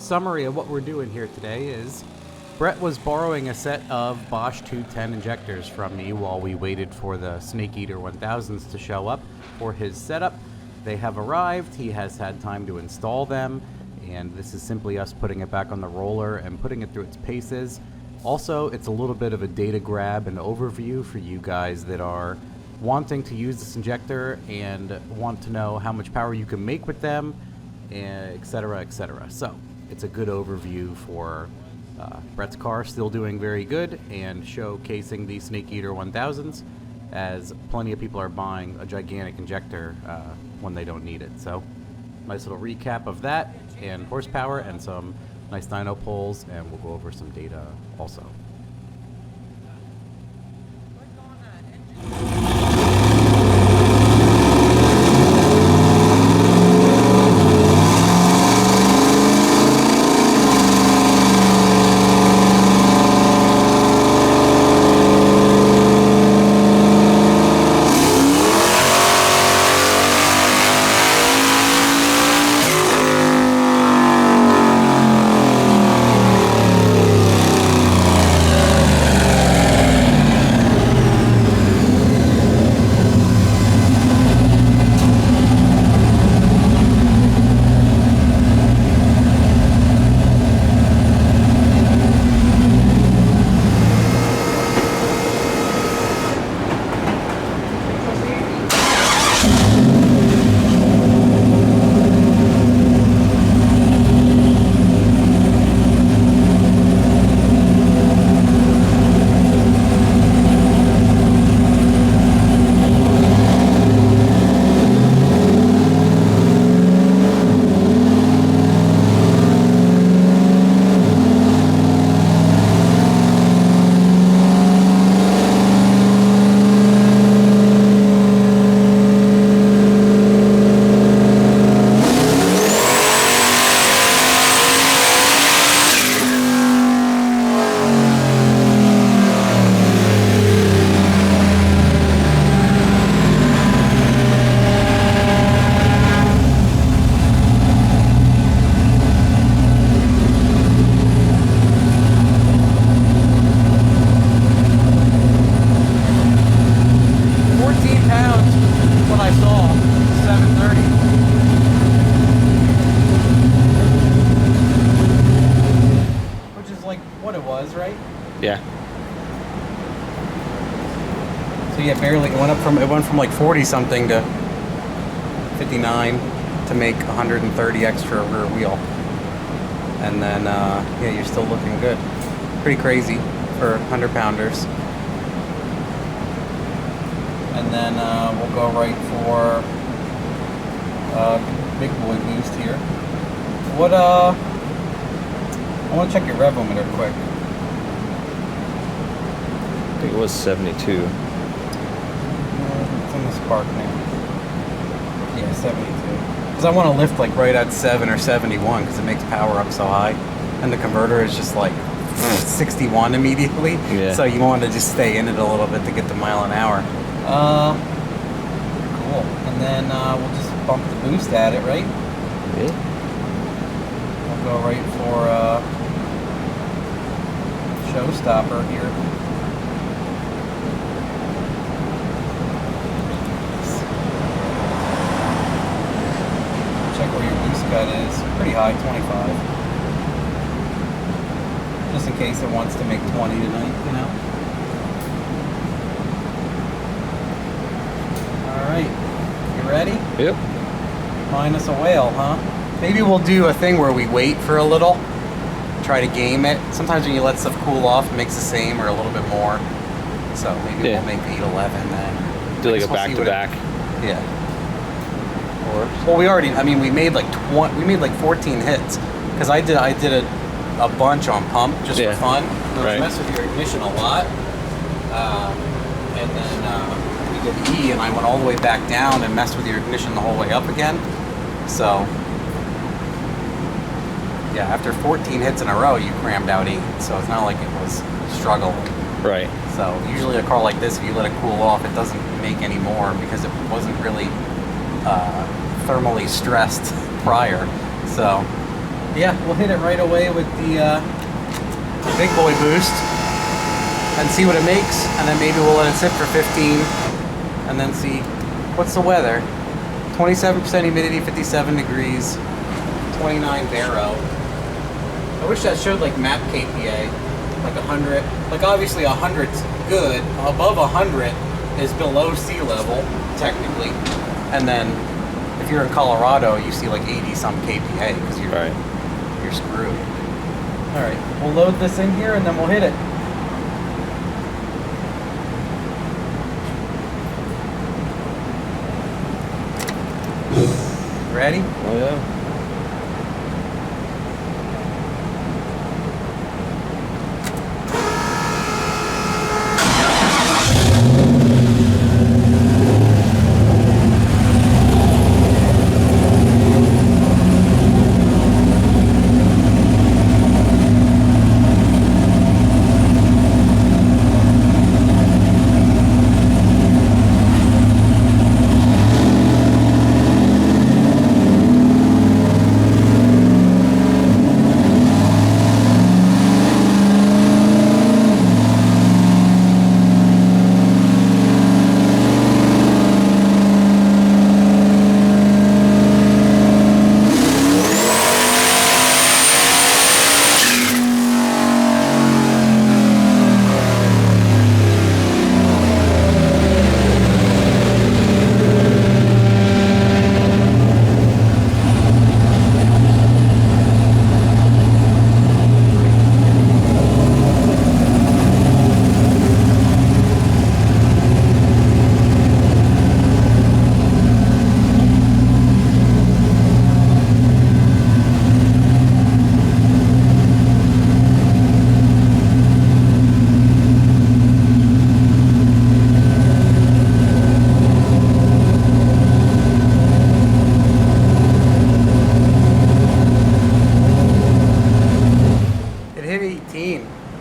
summary of what we're doing here today is Brett was borrowing a set of Bosch 210 injectors from me while we waited for the Snake Eater 1000's to show up for his setup. They have arrived, he has had time to install them, and this is simply us putting it back on the roller and putting it through its paces. Also, it's a little bit of a data grab and overview for you guys that are wanting to use this injector and want to know how much power you can make with them, etc., etc. So, it's a good overview for Brett's car, still doing very good, and showcasing the Snake Eater 1000's, as plenty of people are buying a gigantic injector when they don't need it. So, nice little recap of that, and horsepower, and some nice dyno pulls, and we'll go over some data also. Yeah. So yeah, barely. It went from like 40 something to 59 to make 130 extra rear wheel, and then yeah, you're still looking good. Pretty crazy for 100-pounders. And then we'll go right for big boy boost here. What I want to check your revometer quick. I think it was 72. It's in the spark now. Yeah, 72. Because I want to lift like right at 7 or 71 because it makes power up so high. And the converter is just like 61 immediately. Yeah. So you want to just stay in it a little bit to get the mile an hour. Cool. And then we'll just bump the boost at it, right? Yeah. We'll go right for showstopper here. Check where your boost cut is. Pretty high, 25. Just in case it wants to make 20 tonight, you know? Alright. You ready? Yep. Minus a whale, huh? Maybe we'll do a thing where we wait for a little. Try to game it. Sometimes when you let stuff cool off, it makes the same or a little bit more. So maybe we'll make 811 then. Do like a back-to-back. Yeah. Well, we made like 14 hits because I did a bunch on pump just for fun. Right. Mess with your ignition a lot, and then we did E, and I went all the way back down and messed with your ignition the whole way up again. So yeah, after 14 hits in a row, you crammed out 8. So it's not like it was struggling. Right. So usually a car like this, if you let it cool off, it doesn't make any more because it wasn't really thermally stressed prior. So Yeah, we'll hit it right away with the big boy boost and see what it makes, and then maybe we'll let it sit for 15 and then see what's the weather. 27% humidity, 57 degrees, 29 baro. I wish that showed like map KPA, like 100. Like obviously 100's good. Above 100 is below sea level, technically. And then if you're in Colorado, you see like 80 some KPA because you're screwed. All right, we'll load this in here and then we'll hit it. Ready? Oh yeah.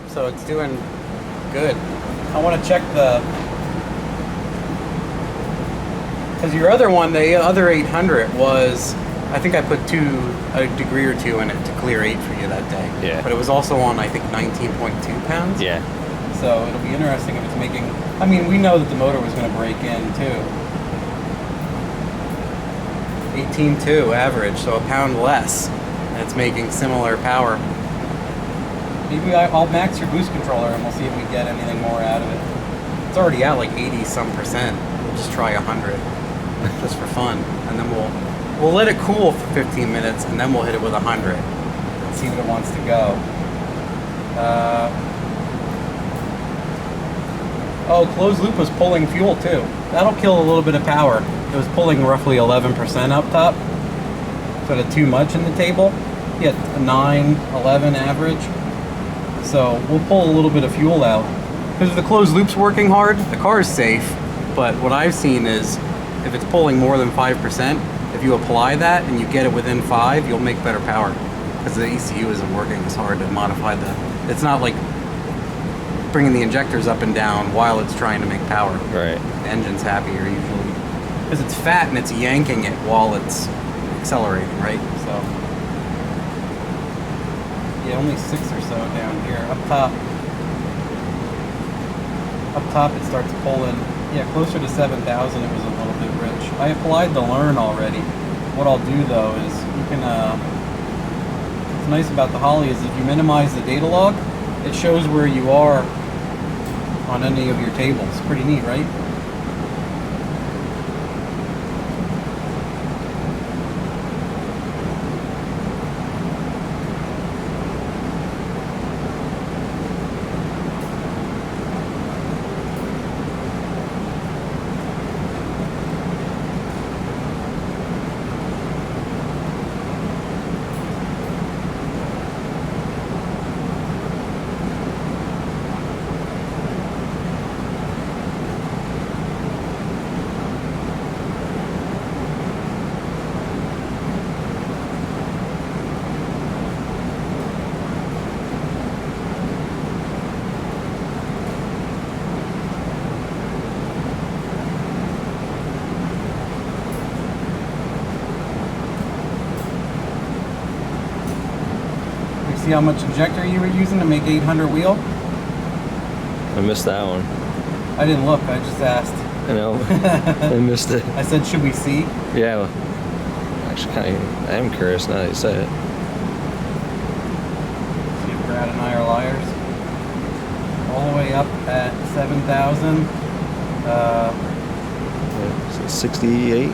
So it's doing good. I want to check because your other one, the other 800 was, I think I put a degree or two in it to clear 8 for you that day. Yeah. But it was also on, I think, 19.2 pounds. Yeah. So it'll be interesting if it's making, I mean, we know that the motor was going to break in too. 18.2 average, so a pound less, and it's making similar power. Maybe I'll max your boost controller and we'll see if we get anything more out of it. It's already at like 80-some%. We'll just try 100, just for fun, and then we'll let it cool for 15 minutes, and then we'll hit it with 100 and see what it wants to go. Oh, closed loop was pulling fuel too. That'll kill a little bit of power. It was pulling roughly 11% up top. Sort of too much in the table. Yeah, a 9, 11 average. So we'll pull a little bit of fuel out. Because if the closed loop's working hard, the car is safe. But what I've seen is if it's pulling more than 5%, if you apply that and you get it within 5, you'll make better power. Because the ECU isn't working as hard to modify it's not like bringing the injectors up and down while it's trying to make power. Right. The engine's happier usually. Because it's fat and it's yanking it while it's accelerating, right? So, yeah, only 6 or so down here. Up top it starts pulling, yeah, closer to 7,000 it was a little bit rich. I applied the learn already. What I'll do though is you can, what's nice about the Holly is if you minimize the data log, it shows where you are on any of your tables. Pretty neat, right? see how much injector you were using to make 800 wheel? I missed that one. I didn't look, I just asked. I know. I missed it. I said, should we see? Yeah. Well, actually, I am curious now that you say it. See if Brad and I are liars. All the way up at 7,000. So 68?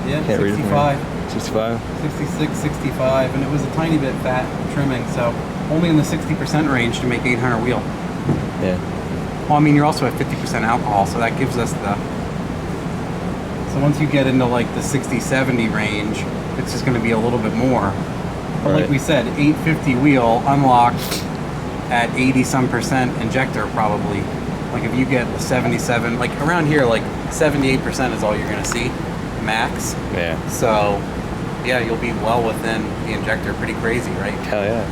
Yeah, Can't read it from 65. here. 65? 66, 65, and it was a tiny bit fat trimming, so only in the 60% range to make 800 wheel. Yeah. Well, I mean, you're also at 50% alcohol, so that gives us the... So once you get into like the 60, 70 range, it's just going to be a little bit more. But Right. like we said, 850 wheel unlocked at 80-some% injector probably. Like if you get the 77, like around here, like 78% is all you're going to see, max. Yeah. So, yeah, you'll be well within the injector. Pretty crazy, right? Hell yeah.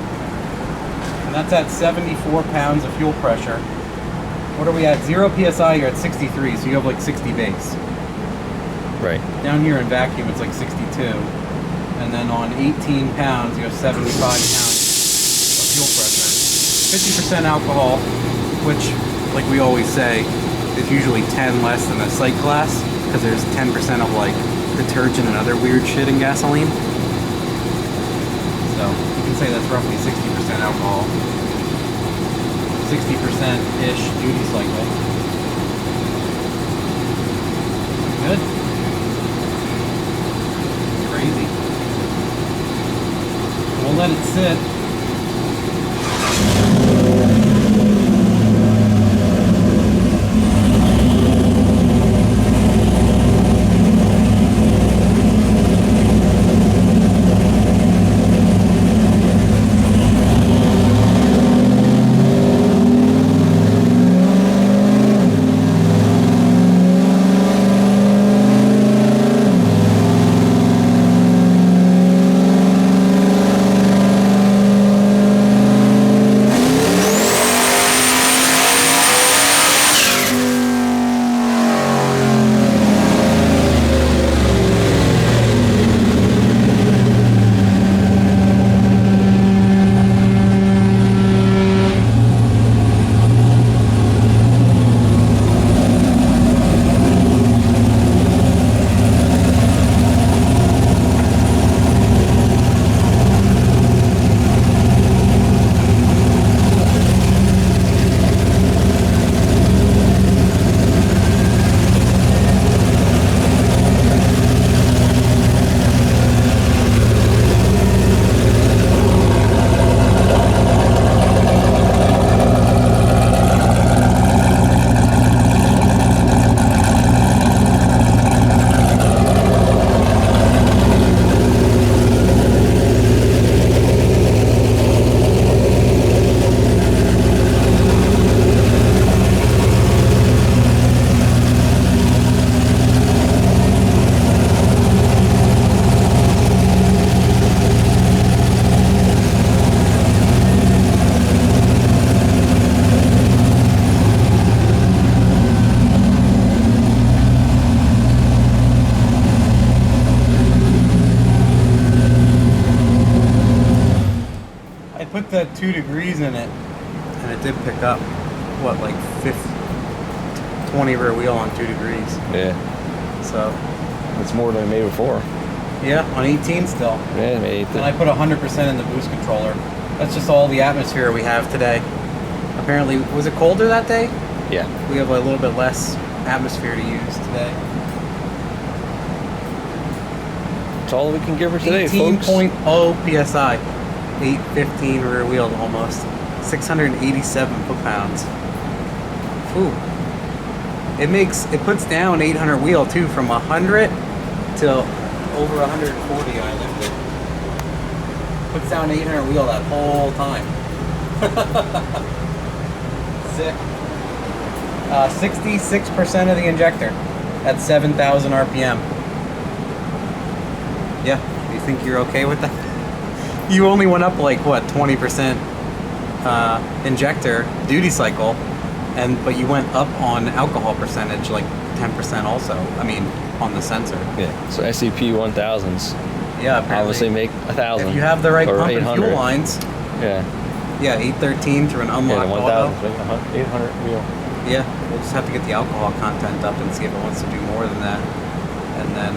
And that's at 74 pounds of fuel pressure. What are we at? 0 PSI, you're at 63, so you have like 60 base. Right. Down here in vacuum, it's like 62. And then on 18 pounds, you have 75 pounds of fuel pressure. 50% alcohol, which, like we always say, is usually 10 less than a site class, because there's 10% of like detergent and other weird shit in gasoline. So you can say that's roughly 60% alcohol. 60%-ish duty cycle. Good. Crazy. We'll let it sit. Put the 2 degrees in it, and it did pick up, what, like 20 rear wheel on 2 degrees. Yeah. So. That's more than I made before. Yeah, on 18 still. Yeah, I made 18. And I put 100% in the boost controller. That's just all the atmosphere we have today. Apparently, was it colder that day? Yeah. We have a little bit less atmosphere to use today. That's all we can give her today, 18.0 PSI. 815 rear wheel almost. 687 foot-pounds. Ooh. It puts down 800 wheel too, from 100 to over 140 I lifted. Puts down 800 wheel that whole time. Sick. 66% of the injector at 7,000 RPM. Yeah, you think you're okay with that? You only went up like what, 20% injector duty cycle, but you went up on alcohol percentage like 10% also. I mean, on the sensor. Yeah. So SEP1000's. Yeah, apparently. Obviously make 1,000. If you have the right or pump and 800. fuel lines, Yeah. Yeah, 813 through an Yeah, unlocked the auto. 1000, 800 wheel. Yeah, we'll just have to get the alcohol content up and see if it wants to do more than that. And then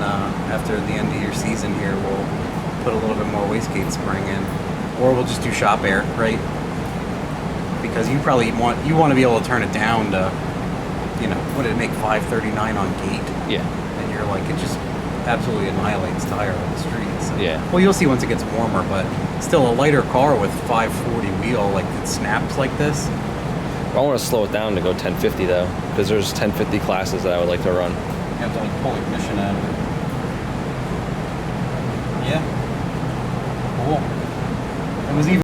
after the end of your season here, we'll put a little bit more wastegate spring in, or we'll just do shop air, right? Because you probably want to be able to turn it down to, you know, what did it make, 539 on gate? Yeah. And you're like, it just absolutely annihilates tire on the streets. So, Yeah. well, you'll see once it gets warmer, but still a lighter car with 540 wheel, like it snaps like this. I want to slow it down to go 1050 though, because there's 1050 classes that I would like to run. You have to like pull ignition out of it.